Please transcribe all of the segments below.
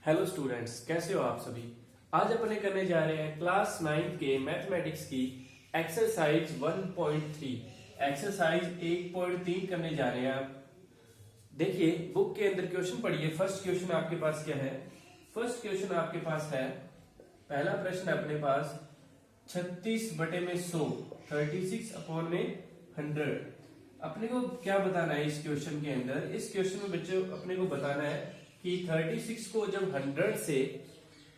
Hello students, कैसे हो आप सभी। आज अपने करने जा रहे हैं क्लास 9 के मैथमेटिक्स की एक्सरसाइज 1.3 एक्सरसाइज 1.3 करने जा रहे हैं। आप देखिए बुक के अंदर क्वेश्चन पढ़िए। फर्स्ट क्वेश्चन आपके पास क्या है? फर्स्ट क्वेश्चन आपके पास है, पहला प्रश्न अपने पास 36/100 36/100 अपने को क्या बताना है इस क्वेश्चन के अंदर। इस क्वेश्चन में बच्चों अपने को बताना है कि 36 को जब 100 से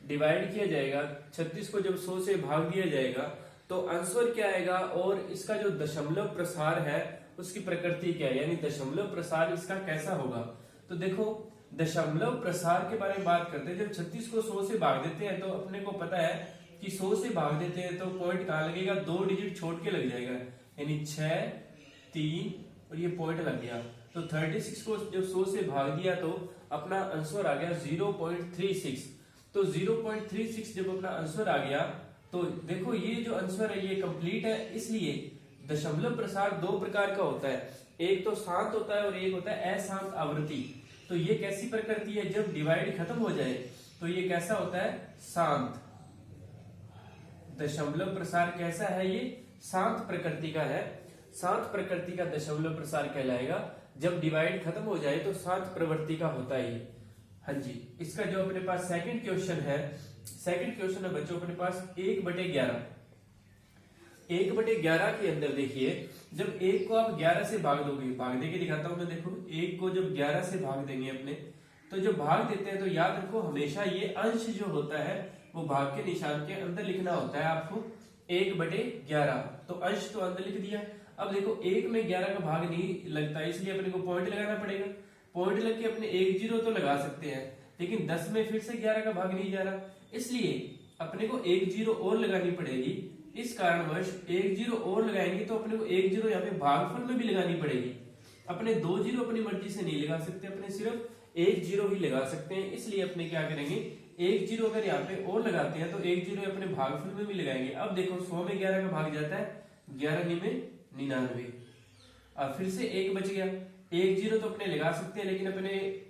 डिवाइड किया जाएगा, 36 को जब 100 से भाग दिया जाएगा तो आंसर क्या आएगा, और इसका जो दशमलव प्रसार है उसकी प्रकृति क्या है, यानी दशमलव प्रसार इसका कैसा होगा। तो देखो दशमलव प्रसार के बारे में बात करते हैं। जब 36 को 100 से भाग देते हैं तो अपने को पता है कि 100 से भाग देते हैं तो पॉइंट कहाँ लगेगा, 2 डिजिट छोड़ के लग जाएगा, यानी 6 3 और ये पॉइंट लग गया। तो 36 को जब 100 से भाग दिया तो अपना आंसर आ गया 0.36। तो 0.36 जब अपना आंसर आ गया तो देखो ये जो आंसर है ये कंप्लीट है। इसलिए दशमलव प्रसार दो प्रकार का होता है, एक तो शांत होता है और एक होता है अशांत आवृत्ति। तो ये कैसी प्रकृति है, जब डिवाइड खत्म हो जाए तो ये कैसा होता है, शांत। दशमलव प्रसार कैसा है, ये शांत प्रकृति का है। शांत प्रकृति का दशमलव प्रसार कहलाएगा। जब डिवाइड खत्म हो जाए तो शांत प्रवृत्ति का होता है ये। हाँ जी, इसका जो अपने पास सेकंड क्वेश्चन है, सेकंड क्वेश्चन है बच्चों अपने पास 1/11। 1/11 के अंदर देखिए, जब 1 को आप 11 से भाग दोगे, भाग दे के दिखाता हूं मैं। देखो 1 को जब 11 से भाग देंगे अपने, तो जब भाग देते हैं तो याद रखो हमेशा ये अंश जो होता है वो भाग के निशान के अंदर लिखना होता है आपको। 1/11 तो अंश तो अंदर लिख दिया। अब देखो 1 में 11 का भाग नहीं लगता, इसलिए अपने को पॉइंट लगाना पड़ेगा। पॉइंट लग के अपने 1 0 तो लगा सकते हैं, लेकिन 10 में फिर से 11 का भाग नहीं जा रहा, इसलिए अपने को 1 0 और लगानी पड़ेगी। इस कारणवश 1 0 और लगाएंगे तो अपने को 1 0 यहाँ पे भागफल में भी लगानी पड़ेगी। अपने 2 0 अपनी मर्जी से नहीं लगा सकते, अपने सिर्फ 1 0 ही लगा सकते हैं। इसलिए अपने क्या करेंगे, 1 0 अगर यहाँ पे और लगाते हैं तो 1 0 अपने भागफल में भी लगाएंगे। अब देखो 100 में 11 का भाग जाता है, 11 में 99। अब फिर से 1 बच गया। 1 0 तो अपने लगा सकते हैं, लेकिन अपने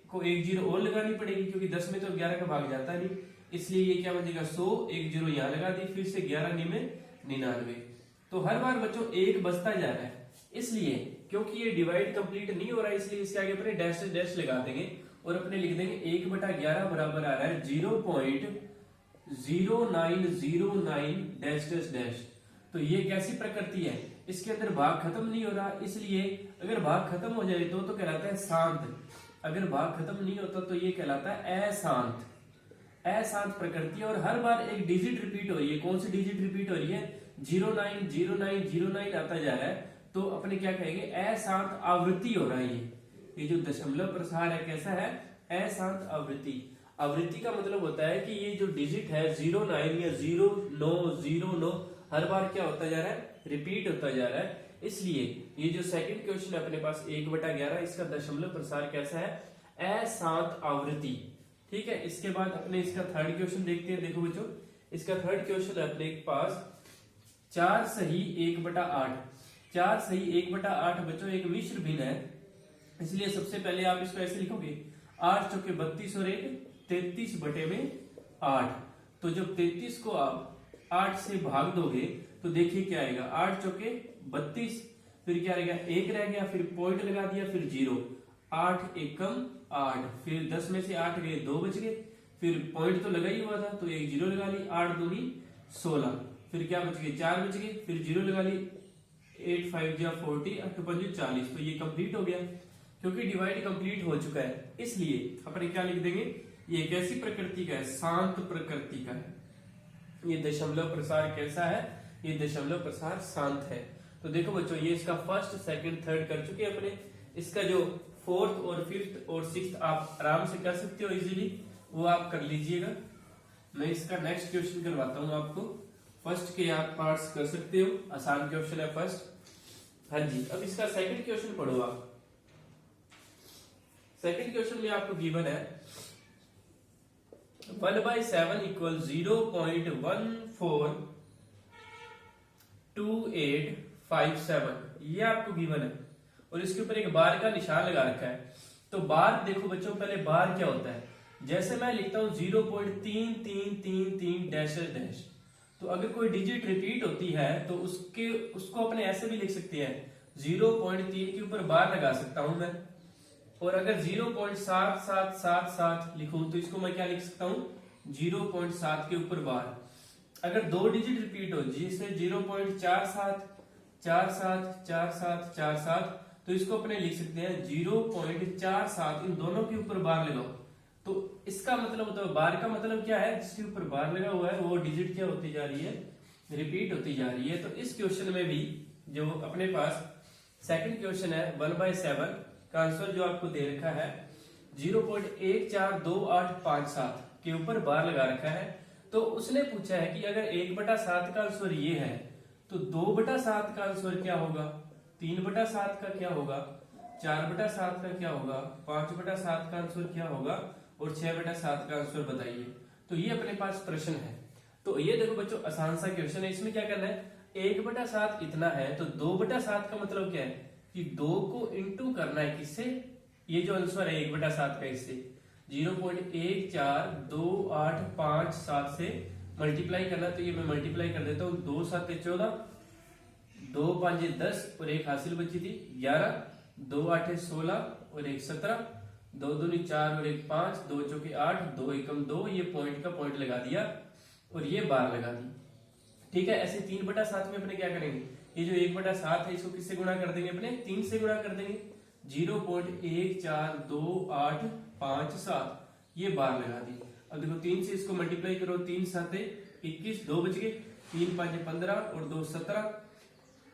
को 1 0 और लगानी पड़ेगी, क्योंकि 10 में तो 11 का भाग जाता नहीं। इसलिए ये क्या बचेगा, 100 1 0 यहाँ लगा दी, फिर से 11 में 99। तो हर बार बच्चों 1 बचता जा रहा है। इसलिए क्योंकि ये डिवाइड कंप्लीट नहीं हो रहा है, इसलिए इसके आगे अपने डैश डैश लगा देंगे और अपने लिख देंगे 1/11 बराबर आ रहा है 0.0909 डैश डैश डैश। तो ये कैसी प्रकृति है, इसके अंदर भाग खत्म नहीं हो रहा, इसलिए अगर भाग खत्म हो जाए तो कहलाता है शांत। अगर भाग खत्म नहीं होता तो ये कहलाता है अशांत। अशांत प्रकृति, और हर बार एक डिजिट रिपीट हो रही है। कौन सी डिजिट रिपीट हो रही है, 090909 आता जा रहा है। तो अपने क्या कहेंगे, अशांत आवृत्ति हो रहा है ये जो दशमलव प्रसार है कैसा है, अशांत आवृत्ति। आवृत्ति का मतलब होता है कि ये जो डिजिट है 09 या 0909 हर बार क्या होता जा रहा है, रिपीट होता जा रहा है। इसलिए ये जो सेकंड क्वेश्चन है अपने पास 1/11, इसका दशमलव प्रसार कैसा है, अशांत आवृत्ति। ठीक है, इसके बाद अपने इसका थर्ड क्वेश्चन देखते हैं। देखो बच्चों इसका थर्ड क्वेश्चन है अपने पास 4 सही 1/8। 4 सही 1/8 बच्चों एक मिश्र भिन्न है, इसलिए सबसे पहले आप इसको ऐसे लिखोगे 8 चौके 32 और 1 33/8। तो जब 33 को आप 8 से भाग दोगे तो देखिए क्या आएगा, 8 चौके 32, फिर क्या रहेगा 1 रह गया, फिर पॉइंट लगा दिया, फिर 0, 8 एकम 8, फिर 10 में से 8 गए 2 बच गए, फिर पॉइंट तो लगा ही हुआ था तो 1 0 लगा ली, 8 दूनी 16, फिर क्या बच गए 4 बच गए, फिर 0 लगा ली, 8 5 जा 40, 8 5 40। तो ये कंप्लीट हो गया, क्योंकि डिवाइड कंप्लीट हो चुका है। इसलिए अपने क्या लिख देंगे, ये कैसी प्रकृति का है, शांत प्रकृति का है। ये दशमलव प्रसार कैसा है, ये दशमलव प्रसार शांत है। तो देखो बच्चों ये इसका फर्स्ट सेकंड थर्ड कर चुके हैं अपने। इसका जो फोर्थ और फिफ्थ और सिक्स्थ आप आराम से कर सकते हो इजीली, वो आप कर लीजिएगा। मैं इसका नेक्स्ट क्वेश्चन करवाता हूं आपको। फर्स्ट के आप पार्ट्स कर सकते हो, आसान क्वेश्चन है फर्स्ट। हाँ जी, अब इसका सेकंड क्वेश्चन पढ़ो आप। सेकंड क्वेश्चन में आपको गिवन है 1/7 = 0.142857, ये आपको गिवन है, और इसके ऊपर एक बार का निशान लगा रखा है। तो बार देखो बच्चों, पहले बार क्या होता है, जैसे मैं लिखता हूं 0.3333 डैश डैश, तो अगर कोई डिजिट रिपीट होती है तो उसको अपने ऐसे भी लिख सकते हैं, 0.3 के ऊपर बार लगा सकता हूं मैं। और अगर 0.7777 लिखूं तो इसको मैं क्या लिख सकता हूं, 0.7 के ऊपर बार। अगर दो डिजिट रिपीट हो जिससे 0.47474747, तो इसको अपने लिख सकते हैं 0.47, इन दोनों के ऊपर बार लगाओ। तो इसका मतलब होता है, बार का मतलब क्या है, जिसके ऊपर बार लगा हुआ है वो डिजिट क्या होती जा रही है, रिपीट होती जा रही है। तो इस क्वेश्चन में भी जो अपने पास सेकंड क्वेश्चन है 1/7 का आंसर जो आपको दे रखा है 0.142857 के ऊपर बार लगा रखा है। तो उसने पूछा है कि अगर 1/7 का आंसर ये है तो 2/7 का आंसर क्या होगा, 3/7 का क्या होगा, 4/7 का क्या होगा, 5/7 का आंसर क्या होगा और 6/7 का आंसर बताइए। तो ये अपने पास प्रश्न है। तो ये देखो बच्चों आसान सा क्वेश्चन है। इसमें क्या करना है, 1/7 इतना है तो 2/7 का मतलब क्या है कि 2 को इंटू करना है किससे, ये जो आंसर है 1/7 का, इससे 0.14285 से मल्टीप्लाई करना। तो ये मैं मल्टीप्लाई कर देता हूँ, 2 7 14, 2 5 10 और एक हासिल बची थी 11, 2 8 16 और एक 17, 2 दूनी 4 और एक 5, 2 चौके 8, 2 एकम 2, ये पॉइंट का पॉइंट लगा दिया और ये बार लगा दी। ठीक है, ऐसे 3/7 में अपने क्या करेंगे, ये जो 1/7 है इसको किससे गुणा कर देंगे, अपने 3 से गुणा कर देंगे, 0.14285, ये बार लगा दी। अब देखो 3 से इसको मल्टीप्लाई करो, 3 7 21, 2 बच गए, 3 5 15 और 2 17,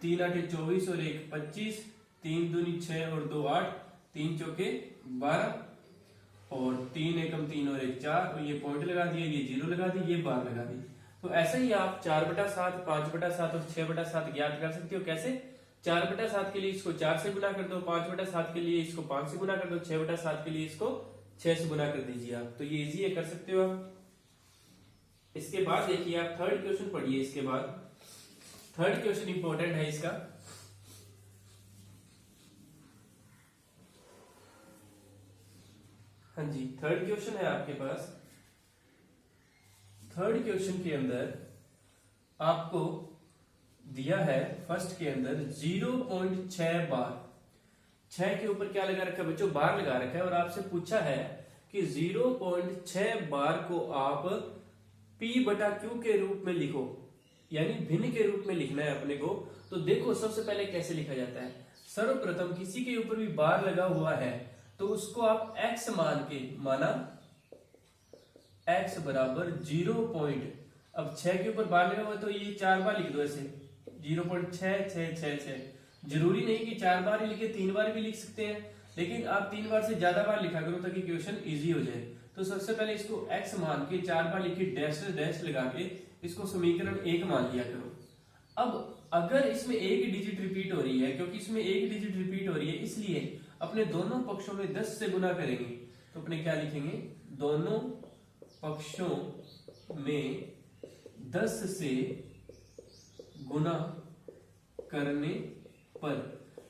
3 8 24 और 1 25, 3 दूनी 6 और 2 8, 3 चौके 12 और 3 एकम 3 और 1 4, और ये पॉइंट लगा दिया, ये 0 लगा दी, ये बार लगा दी। तो ऐसे ही आप 4/7, 5/7 और 6/7 ज्ञात कर सकते हो। कैसे, 4/7 के लिए इसको 4 से गुना कर दो, 5/7 के लिए इसको 5 से गुना कर दो, 6/7 के लिए इसको 6 से गुना कर दीजिए आप। तो ये इजी है, कर सकते हो आप। इसके बाद देखिए आप थर्ड क्वेश्चन पढ़िए। इसके बाद थर्ड क्वेश्चन इंपॉर्टेंट है इसका। हाँ जी, थर्ड क्वेश्चन है आपके पास। थर्ड क्वेश्चन के अंदर आपको दिया है फर्स्ट के अंदर 0.6 बार, 6 के ऊपर क्या लगा रखा है बच्चों, बार लगा रखा है। और आपसे पूछा है कि 0.6 बार को आप P/Q के रूप में लिखो, यानी भिन्न के रूप में लिखना है अपने को। तो देखो सबसे पहले कैसे लिखा जाता है, सर्वप्रथम किसी के ऊपर भी बार लगा हुआ है तो उसको आप x मान के, माना x बराबर 0. अब 6 के ऊपर बार लगा हुआ तो ये 4 बार लिख दो ऐसे, 0.6666। जरूरी नहीं कि 4 बार ही लिखे, 3 बार भी लिख सकते हैं, लेकिन आप 3 बार से ज्यादा बार लिखा करो ताकि क्वेश्चन इजी हो जाए। तो सबसे पहले इसको x मान के 4 बार लिखे, डैश डैश लगा के इसको समीकरण 1 मान लिया करो। अब अगर इसमें एक डिजिट रिपीट हो रही है, क्योंकि इसमें एक डिजिट रिपीट हो रही है इसलिए अपने दोनों पक्षों में 10 से गुना करेंगे। तो अपने क्या लिखेंगे, दोनों पक्षों में 10 से गुना करने पर,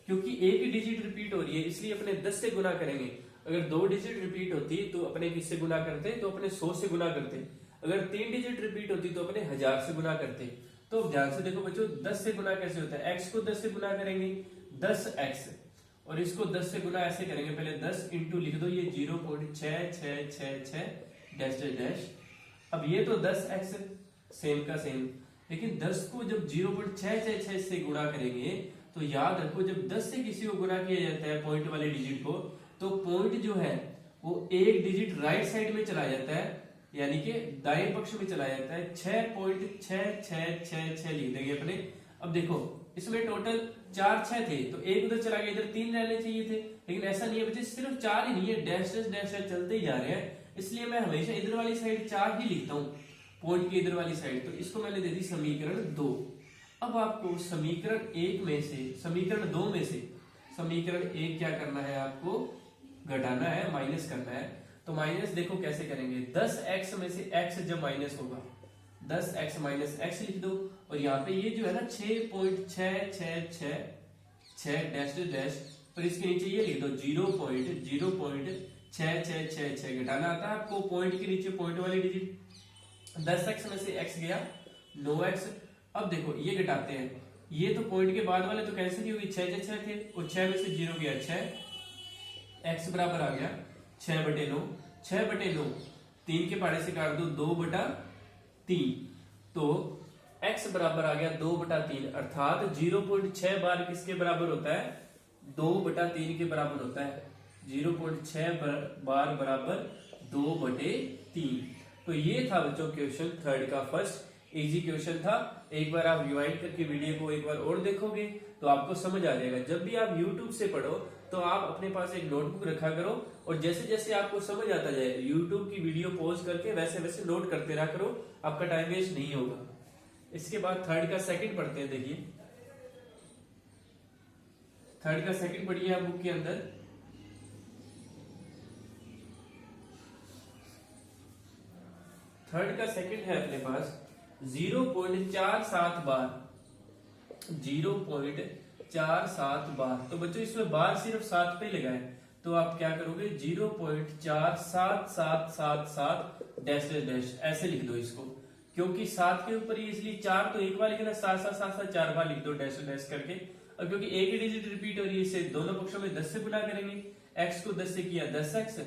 क्योंकि एक डिजिट रिपीट हो रही है इसलिए अपने 10 से गुना करेंगे। अगर 2 डिजिट रिपीट होती तो अपने किससे गुना करते, तो अपने 100 से गुना करते। अगर 3 डिजिट रिपीट होती तो अपने 1000 से गुना करते। तो ध्यान से देखो बच्चों, 10 से गुना कैसे होता है, x को 10 से गुना करेंगे 10x, और इसको 10 से गुना ऐसे करेंगे, पहले 10 इंटू लिख दो, ये 0.6666 डैश डैश। अब ये तो 10x सेम का सेम, लेकिन 10 को जब 0.666 से गुणा करेंगे तो याद रखो जब 10 से किसी को गुणा किया जाता है पॉइंट वाले डिजिट को, तो पॉइंट जो है वो एक डिजिट राइट साइड में चला जाता है, यानी कि दाएं पक्ष में चला जाता है। 6.6666 लिख देंगे अपने। अब देखो इसमें टोटल 4 6 थे तो एक उधर चला गया, इधर 3 रहने चाहिए थे, लेकिन ऐसा नहीं है बच्चे, सिर्फ 4 ही नहीं है, डैश डैश डैश चलते ही जा रहे हैं। इसलिए मैं हमेशा इधर वाली साइड 4 ही लिखता हूँ, पॉइंट की इधर वाली साइड। तो इसको मैंने दे दी समीकरण 2। अब आपको समीकरण 1 में से, समीकरण 2 में से समीकरण 1 क्या करना है, आपको घटाना है, माइनस करना है। तो माइनस देखो कैसे करेंगे, 10x में से x जब माइनस होगा 10x माइनस x लिख दो, और यहाँ पे ये जो है ना 6.666 डैश डैश, और इसके नीचे ये लिख दो 0.0.666 6 घटाना आता है आपको पॉइंट के नीचे पॉइंट वाली डिजिट। 10x में से x गया 9x। अब देखो ये घटाते हैं, ये तो पॉइंट के बाद वाले तो कैंसिल ही होगी, 6 थे और 6 में से 0 गया 6, x बराबर आ गया 6/9। 6/9 3 के पहाड़े से काट दो 2/3, तो x बराबर आ गया 2/3, अर्थात 0.6 बार किसके बराबर होता है, 2/3 के बराबर होता है। 0.6 बार बराबर 2/3। तो ये था बच्चों क्वेश्चन थर्ड का फर्स्ट, इजी क्वेश्चन था। एक बार आप रिवाइंड करके वीडियो को एक बार और देखोगे तो आपको समझ आ जाएगा। जब भी आप YouTube से पढ़ो तो आप अपने पास एक नोटबुक रखा करो और जैसे जैसे आपको समझ आता जाए YouTube की वीडियो पॉज करके वैसे वैसे नोट करते रहा करो, आपका टाइम वेस्ट नहीं होगा। इसके बाद थर्ड का सेकंड पढ़ते हैं। देखिए थर्ड का सेकंड पढ़िए आप बुक के अंदर। थर्ड का सेकंड है अपने पास 0.47 बार, 0.47 बार। तो बच्चों इसमें बार सिर्फ 7 पे लगाए, तो आप क्या करोगे 0.47777 डैश डैश डैश ऐसे लिख दो इसको, क्योंकि 7 के ऊपर ही इसलिए 4 तो एक बार लिखना, 7 4 बार लिख दो डैश डैश करके। और क्योंकि एक ही डिजिट रिपीट हो रही है इसे दोनों पक्षों में 10 से गुना करेंगे, x को 10 से किया 10x,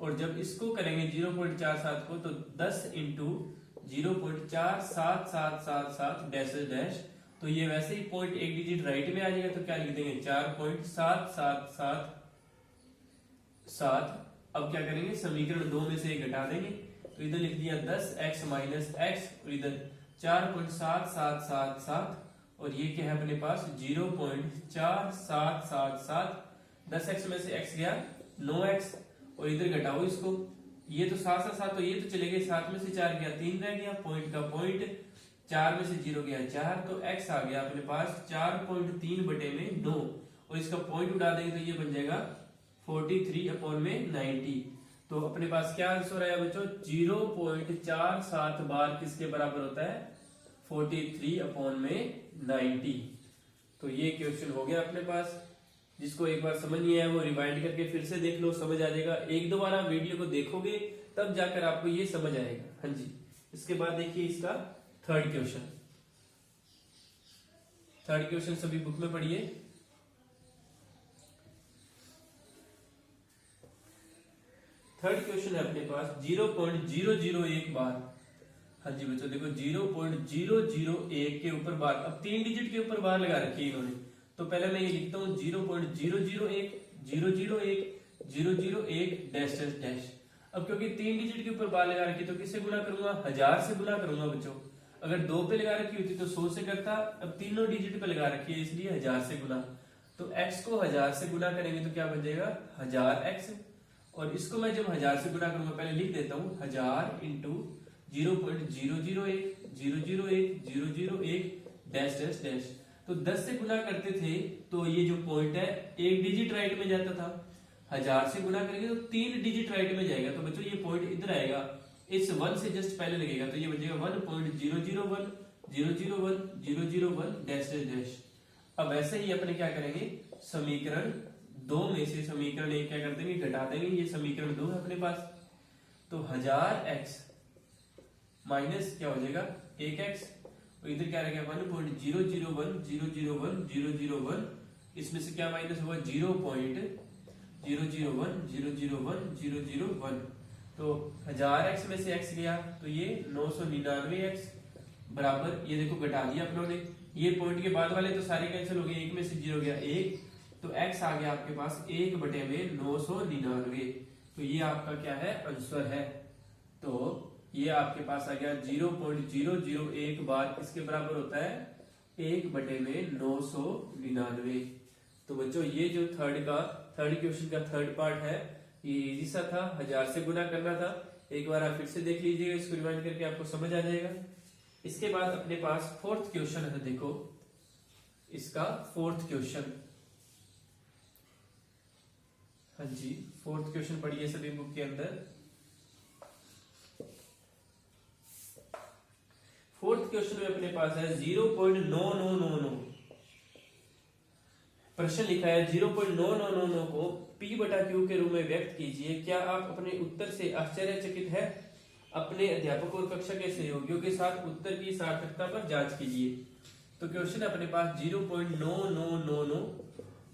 और जब इसको करेंगे 0.47 को तो 10 इंटू 0.47777 डैश डैश, तो ये वैसे ही पॉइंट एक डिजिट राइट में आ जाएगा, तो क्या लिख देंगे 4.7777। अब क्या करेंगे समीकरण 2 में से घटा देंगे, तो इधर लिख दिया 10x माइनस x और इधर 4.7777 और ये क्या है अपने पास 0.4777। 10x में से x गया 9x और इधर घटाओ इसको, ये तो 7 तो ये तो चले गए, 7 में से 4 गया 3 रह गया, पॉइंट का पॉइंट, 4 में से 0 गया 4, तो x आ गया अपने पास 4.3/9 और इसका पॉइंट उड़ा देंगे तो ये बन जाएगा 43/90। तो अपने पास क्या आंसर आया बच्चों 0.47 बार किसके बराबर होता है 43/90। तो ये क्वेश्चन हो गया अपने पास। जिसको एक बार समझ नहीं आया वो रिवाइंड करके फिर से देख लो, समझ आ जाएगा। एक दो बार आप वीडियो को देखोगे तब जाकर आपको ये समझ आएगा। हाँ जी, इसके बाद देखिए इसका थर्ड क्वेश्चन। थर्ड क्वेश्चन सभी बुक में पढ़िए। थर्ड क्वेश्चन है अपने पास 0.001 बार। हाँ जी बच्चों देखो 0.001 के ऊपर बार, अब 3 डिजिट के ऊपर बार लगा रखी है इन्होंने, तो पहले मैं ये लिखता हूं 0.001 001 001 डैश डैश डैश। अब क्योंकि 3 डिजिट के ऊपर बार लगा रखी तो किससे गुना करूंगा 1000 से गुना करूंगा बच्चों। अगर 2 पे लगा रखी होती तो 100 से करता, अब तीनों डिजिट पे लगा रखी है इसलिए 1000 से गुना। तो x को 1000 से गुना करेंगे तो क्या बन जाएगा 1000x, और इसको मैं जब 1000 से गुना करूंगा पहले लिख देता हूं 1000 इंटू 0.001 001 001 डैश डैश डैश। तो 10 से गुना करते थे तो ये जो पॉइंट है एक डिजिट राइट में जाता था, 1000 से गुना करेंगे तो 3 डिजिट राइट में जाएगा, तो बच्चों ये पॉइंट इधर आएगा, इस 1 से जस्ट पहले लगेगा, तो ये बचेगा 1.001 001 001 डैश डैश डैश। अब ऐसे ही अपने क्या करेंगे समीकरण 2 में से समीकरण 1 क्या कर देंगे घटा देंगे, ये समीकरण 2 है अपने पास। तो 1000x माइनस क्या हो जाएगा 1x, और इधर क्या रहेगा 1.001 001 001, इसमें से क्या माइनस हुआ 0.001 001 001। तो 1000x में से x गया तो ये 999x बराबर, ये देखो घटा दिया अपनों ने, ये पॉइंट के बाद वाले तो सारे कैंसिल हो गए, 1 में से 0 गया 1, तो x आ गया आपके पास 1/999। तो ये आपका क्या है आंसर है। तो ये आपके पास आ गया 0.001 बार किसके बराबर होता है 1/999। तो बच्चों ये जो थर्ड क्वेश्चन का थर्ड पार्ट है ये इजी सा था, 1000 से गुना करना था। एक बार आप फिर से देख लीजिएगा, इसको रिवाइंड करके आपको समझ आ जाएगा। इसके बाद अपने पास फोर्थ क्वेश्चन है, देखो इसका फोर्थ क्वेश्चन। हाँ जी फोर्थ क्वेश्चन पढ़िए सभी बुक के अंदर। फोर्थ क्वेश्चन में अपने पास है 0.9999, प्रश्न लिखा है 0.9999 को P/Q के रूप में व्यक्त कीजिए। क्या आप अपने उत्तर से आश्चर्यचकित है? अपने अध्यापक और कक्षा के सहयोगियों के साथ उत्तर की सार्थकता पर जांच कीजिए। तो क्वेश्चन अपने पास 0.9999,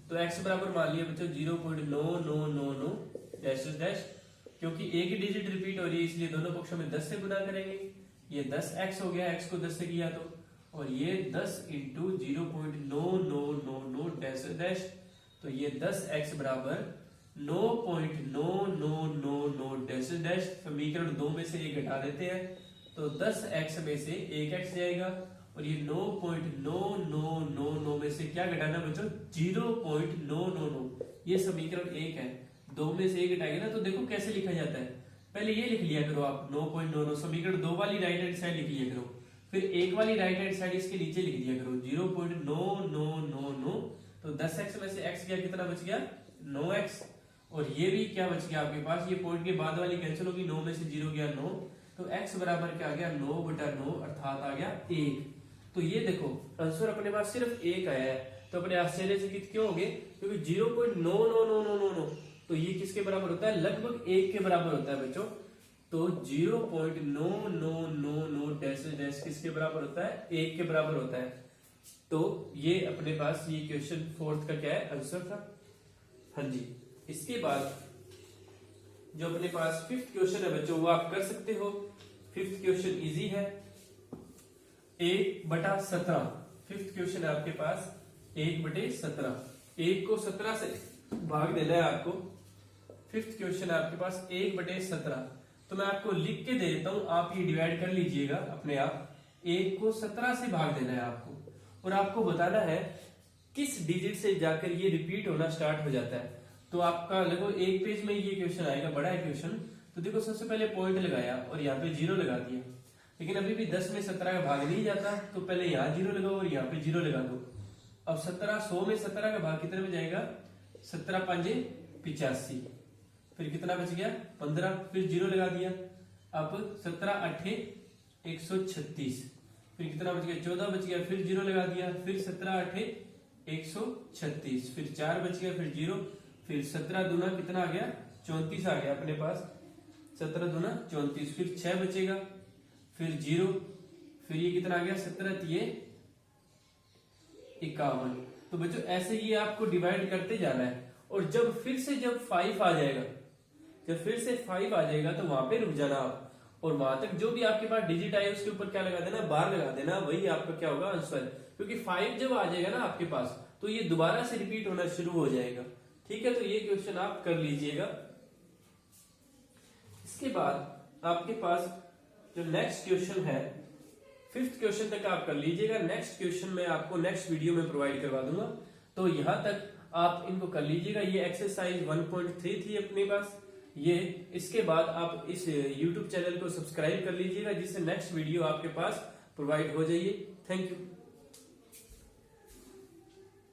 तो x बराबर मान लिया बच्चों 0.9999 डैश डैश, क्योंकि एक ही डिजिट रिपीट हो रही है इसलिए दोनों पक्षों में 10 से गुना करेंगे। ये 10x हो गया, x को 10 से किया तो, और ये 10 इंटू 0.9999 डैश डैश, तो ये 10x बराबर 9.9999 डैश डैश। समीकरण 2 में से 1 घटा देते हैं तो 10x में से 1x जाएगा, और ये 9.9999 में से क्या घटाना बच्चों? 0.999। ये समीकरण 1 है, 2 में से 1 घटाएंगे ना, तो देखो कैसे लिखा जाता है। पहले ये लिख लिया करो आप 9.99, समीकरण 2 वाली राइट हैंड साइड लिख लिया करो, फिर 1 वाली राइट हैंड साइड इसके नीचे लिख दिया करो 0.9999। तो 10x में से x गया, कितना बच गया? 9x, और ये भी क्या बच गया आपके पास? ये पॉइंट के बाद वाली कैंसिल होगी, 9 में से 0 गया 9, तो x बराबर क्या आ गया? 9/9, अर्थात आ गया 1। तो ये देखो आंसर अपने पास सिर्फ 1 आया है, तो अपने आश्चर्यचकित क्यों हो गए? क्योंकि 0.9999, तो ये किसके बराबर होता है? लगभग 1 के बराबर होता है बच्चों। तो 0.9999 डैश डैश किसके बराबर होता है? 1 के बराबर होता है। तो ये अपने पास ये क्वेश्चन 4th का क्या है? आंसर था। हाँ जी, इसके बाद जो अपने पास 5th क्वेश्चन है बच्चों, वो आप कर सकते हो। 5th क्वेश्चन इजी है, 1/17। 5th क्वेश्चन है आपके पास 1/17, 1 को 17 से भाग देना है आपको। 5th क्वेश्चन है आपके पास 1/17, तो मैं आपको लिख के दे देता हूं, आप ये डिवाइड कर लीजिएगा अपने आप। 1 को 17 से भाग देना है आपको, और आपको बताना है किस डिजिट से जाकर ये रिपीट होना स्टार्ट हो जाता है। तो आपका लगभग 1 पेज में ये क्वेश्चन आएगा, बड़ा है क्वेश्चन। तो देखो सबसे पहले पॉइंट लगाया और यहाँ पे 0 लगा दिया, लेकिन अभी भी 10 में 17 का भाग नहीं जाता, तो पहले यहाँ 0 लगाओ और यहाँ पे 0 लगा दो। अब 100 में 17 का भाग कितने में जाएगा? 17 5 85, फिर कितना बच गया? 15, फिर 0 लगा दिया। अब 17 8 136, फिर कितना बच गया? 14 बच गया, फिर 0 लगा दिया, फिर 17 8 136, फिर 4 बच गया, फिर 0, फिर 17 दूना कितना आ गया? 34 आ गया अपने पास, 17 दूना 34, फिर 6 बचेगा, फिर 0, फिर ये कितना आ गया? 17 3 51। तो बच्चों ऐसे ही आपको डिवाइड करते जाना है, और जब फिर से जब 5 आ जाएगा, जब फिर से 5 आ जाएगा तो वहां पे रुक जाना आप, और वहां तक जो भी आपके पास डिजिट आए उसके ऊपर क्या लगा देना? बार लगा देना, वही आपका क्या होगा? आंसर। क्योंकि 5 जब आ जाएगा ना आपके पास, तो ये दोबारा से रिपीट होना शुरू हो जाएगा। ठीक है, तो ये क्वेश्चन आप कर लीजिएगा। इसके बाद आपके पास जो नेक्स्ट क्वेश्चन है 5th क्वेश्चन तक आप कर लीजिएगा। नेक्स्ट क्वेश्चन मैं आपको नेक्स्ट वीडियो में प्रोवाइड करवा दूंगा, तो यहां तक आप इनको कर लीजिएगा। ये एक्सरसाइज 1.3 थी अपने पास ये। इसके बाद आप इस YouTube चैनल को सब्सक्राइब कर लीजिएगा, जिससे नेक्स्ट वीडियो आपके पास प्रोवाइड हो जाइए। Thank you.